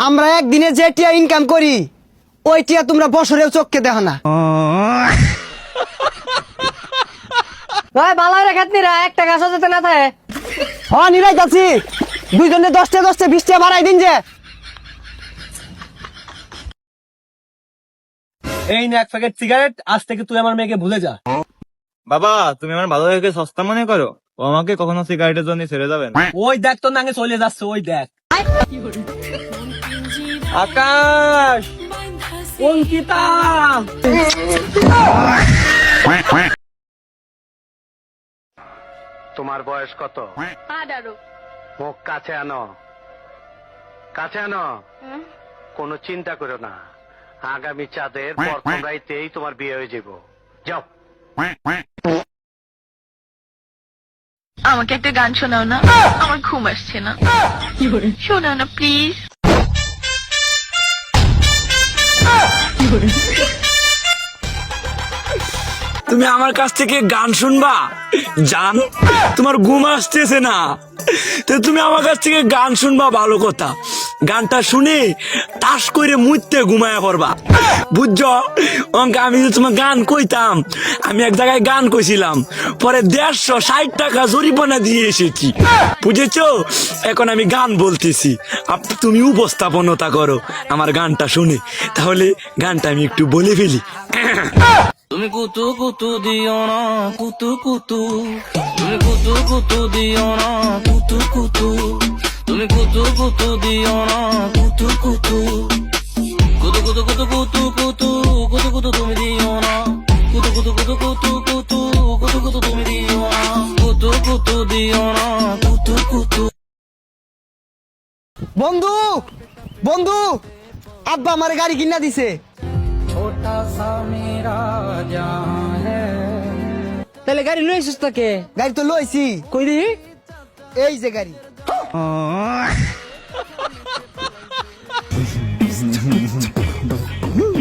আমরা একদিনে যে টিয়া ইনকাম করি ওই টিয়া তোমরা বছরেও চোখকে দেখো না। ভাই ভালো রেখাত নিরা একটা গাছ যেতে না থাকে। হ্যাঁ নিরাইতাছি, দুইজনে 10টা 20টা 20টা বাড়াই দিন যে। এই নে এক প্যাকেট সিগারেট, আজ থেকে তুই আমার মেয়েকে ভুলে যা। বাবা তুমি আমার ভালো রেখে সস্তা মনে করো, ও আমাকে কখনো সিগারেটের জন্য ছেড়ে যাবে না। ওই দেখ তোর নাঙ্গে চলে যাচ্ছে, ওই দেখ। আকাশ, অঙ্কিতা, তোমার বয়স কত? 18। মুখ কাছে আনো, কাছে আনো। কোনো চিন্তা করো না, আগামী চাঁদের প্রথম রাইতেই তোমার বিয়ে হয়ে যাব। যাও। আমাকে একটা গান শোনাও না, আমার ঘুম আসছে না। শোনাও না প্লিজ। তুমি আমার কাছ থেকে গান শুনবা জান? তোমার ঘুম আসতেছে না তো তুমি আমার কাছ থেকে গান শুনবা, ভালো কথা। গানটা শুনে তাস করে মুইতে ঘুমায়া পড়বা, বুঝছো? আমি যদি তোমার গান কইতাম, আমি এক জায়গায় গান কইছিলাম, পরে 160 টাকা জরিমানা দিয়ে এসেছি, বুঝেছো? এখন আমি গান বলতেছি, তুমি উপস্থাপনতা করো আমার গানটা শুনে। তাহলে গানটা আমি একটু বলে ফেলি। তুমি কুতু কুতু দিও না, কুতু কুতু, তুমি কুতু কুতু দিও না, কুতু কুতু, তুমি কুতু কুতু দিও না, কুতু কুতু, কুতু কুতু কুতু কুতু কুতু কুতু কুতু তুমি দিও না, কুতু কুতু কুতু কুতু কুতু কুতু কুতু তুমি দিও না, কুতু কুতু দিও না, কুতু কুতু। বন্ধু বন্ধু, আব্বা আমার গাড়ি কিনা দিছে। তাহলে গাড়ি লইছিস তাকে? গাড়ি তো লইছি, কই দি? এই যে গাড়ি।